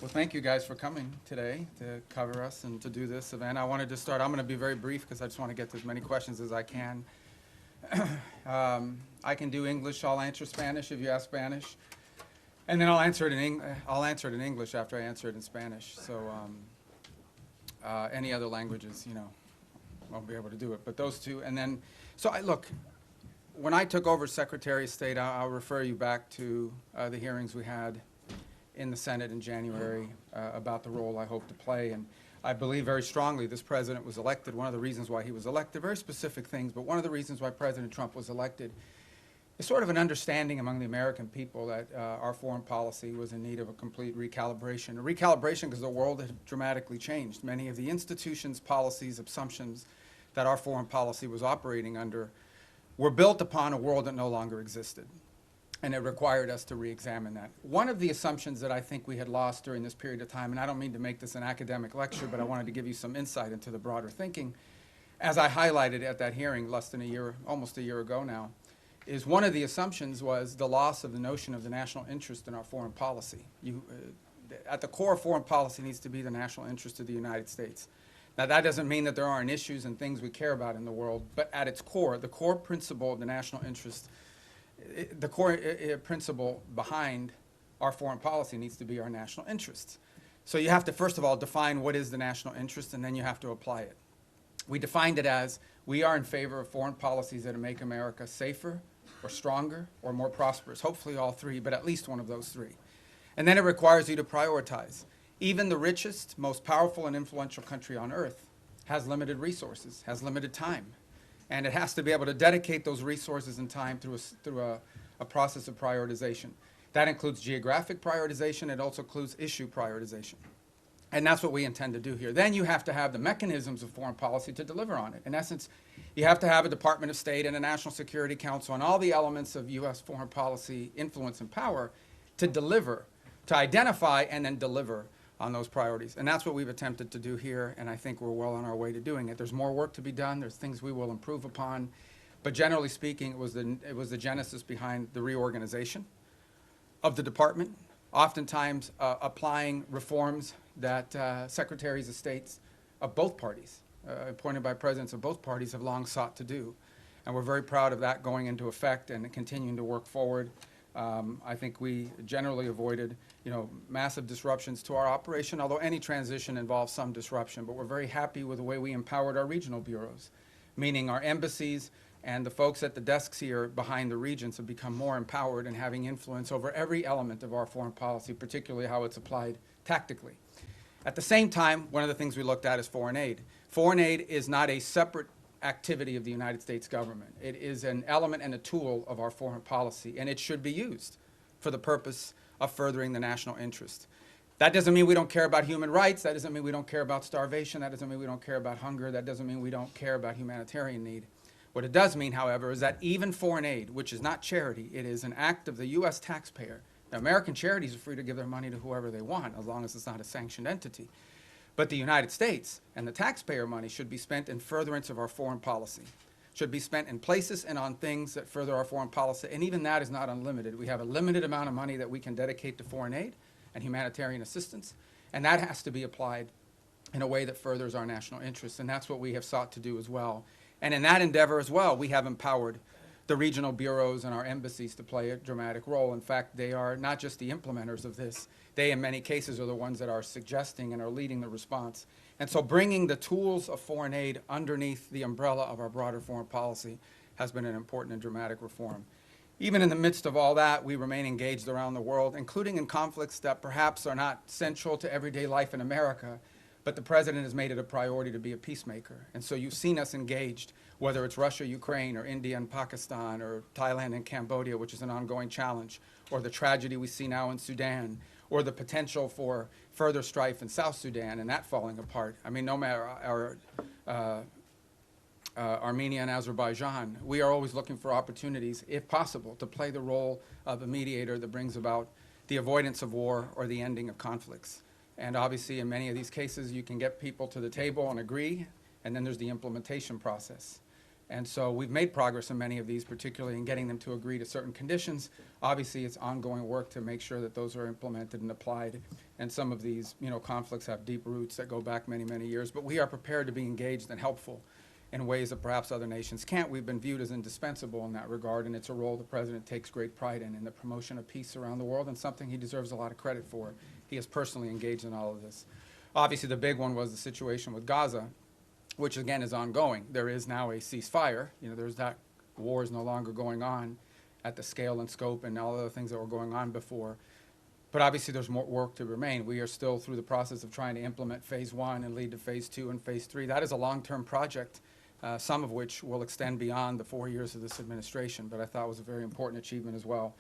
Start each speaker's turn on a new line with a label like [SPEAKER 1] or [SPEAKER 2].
[SPEAKER 1] Well, thank you guys for coming today to cover us and to do this event. I wanted to start, I'm going to be very brief because I just want to get to as many questions as I can. I can do English, I'll answer Spanish if you ask Spanish. And then I'll answer it in English after I answer it in Spanish. So any other languages, won't be able to do it. But those two, and then, look, when I took over Secretary of State, I'll refer you back to the hearings we had in the Senate in January about the role I hope to play. And I believe very strongly this president was elected. One of the reasons why he was elected, very specific things, but one of the reasons why President Trump was elected is sort of an understanding among the American people that our foreign policy was in need of a complete recalibration. A recalibration because the world had dramatically changed. Many of the institutions, policies, assumptions that our foreign policy was operating under were built upon a world that no longer existed. And it required us to re-examine that. One of the assumptions that I think we had lost during this period of time, and I don't mean to make this an academic lecture, but I wanted to give you some insight into the broader thinking, as I highlighted at that hearing less than a year, almost a year ago now, is one of the assumptions was the loss of the notion of the national interest in our foreign policy. At the core of foreign policy needs to be the national interest of the United States. Now, that doesn't mean that there aren't issues and things we care about in the world, but at its core, the core principle of the national interest, the core principle behind our foreign policy needs to be our national interests. So you have to, first of all, define what is the national interest, and then you have to apply it. We defined it as we are in favor of foreign policies that make America safer or stronger or more prosperous, hopefully all three, but at least one of those three. And then it requires you to prioritize. Even the richest, most powerful and influential country on earth has limited resources, has limited time. And it has to be able to dedicate those resources and time through a process of prioritization. That includes geographic prioritization. It also includes issue prioritization. And that's what we intend to do here. Then you have to have the mechanisms of foreign policy to deliver on it. In essence, you have to have a Department of State and a National Security Council and all the elements of U.S. foreign policy influence and power to deliver, to identify and then deliver on those priorities. And that's what we've attempted to do here, and I think we're well on our way to doing it. There's more work to be done. There's things we will improve upon. But generally speaking, it was the genesis behind the reorganization of the department, oftentimes applying reforms that secretaries of states of both parties, appointed by presidents of both parties, have long sought to do. And we're very proud of that going into effect and continuing to work forward. I think we generally avoided, massive disruptions to our operation, although any transition involves some disruption. But we're very happy with the way we empowered our regional bureaus, meaning our embassies and the folks at the desks here behind the regions have become more empowered and having influence over every element of our foreign policy, particularly how it's applied tactically. At the same time, one of the things we looked at is foreign aid. Foreign aid is not a separate activity of the United States government. It is an element and a tool of our foreign policy, and it should be used for the purpose of furthering the national interest. That doesn't mean we don't care about human rights. That doesn't mean we don't care about starvation. That doesn't mean we don't care about hunger. That doesn't mean we don't care about humanitarian need. What it does mean, however, is that even foreign aid, which is not charity, it is an act of the U.S. taxpayer. Now, American charities are free to give their money to whoever they want, as long as it's not a sanctioned entity. But the United States and the taxpayer money should be spent in furtherance of our foreign policy, should be spent in places and on things that further our foreign policy, and even that is not unlimited. We have a limited amount of money that we can dedicate to foreign aid and humanitarian assistance, and that has to be applied in a way that furthers our national interests, and that's what we have sought to do as well. And in that endeavor as well, we have empowered the regional bureaus and our embassies to play a dramatic role. In fact, they are not just the implementers of this. They, in many cases, are the ones that are suggesting and are leading the response. And so bringing the tools of foreign aid underneath the umbrella of our broader foreign policy has been an important and dramatic reform. Even in the midst of all that, we remain engaged around the world, including in conflicts that perhaps are not central to everyday life in America, but the president has made it a priority to be a peacemaker. And so you've seen us engaged, whether it's Russia, Ukraine, or India and Pakistan, or Thailand and Cambodia, which is an ongoing challenge, or the tragedy we see now in Sudan, or the potential for further strife in South Sudan and that falling apart. I mean, no matter Armenia and Azerbaijan, we are always looking for opportunities, if possible, to play the role of a mediator that brings about the avoidance of war or the ending of conflicts. And obviously, in many of these cases, you can get people to the table and agree, and then there's the implementation process. And so we've made progress in many of these, particularly in getting them to agree to certain conditions. Obviously, it's ongoing work to make sure that those are implemented and applied. And some of these, conflicts have deep roots that go back many, many years. But we are prepared to be engaged and helpful in ways that perhaps other nations can't. We've been viewed as indispensable in that regard, and it's a role the President takes great pride in the promotion of peace around the world, and something he deserves a lot of credit for. He is personally engaged in all of this. Obviously, the big one was the situation with Gaza, which again is ongoing. There is now a ceasefire. There's that war is no longer going on at the scale and scope and all the other things that were going on before. But obviously there's more work to remain. We are still through the process of trying to implement phase 1 and lead to phase 2 and phase 3. That is a long-term project, some of which will extend beyond the 4 years of this administration, but I thought was a very important achievement as well.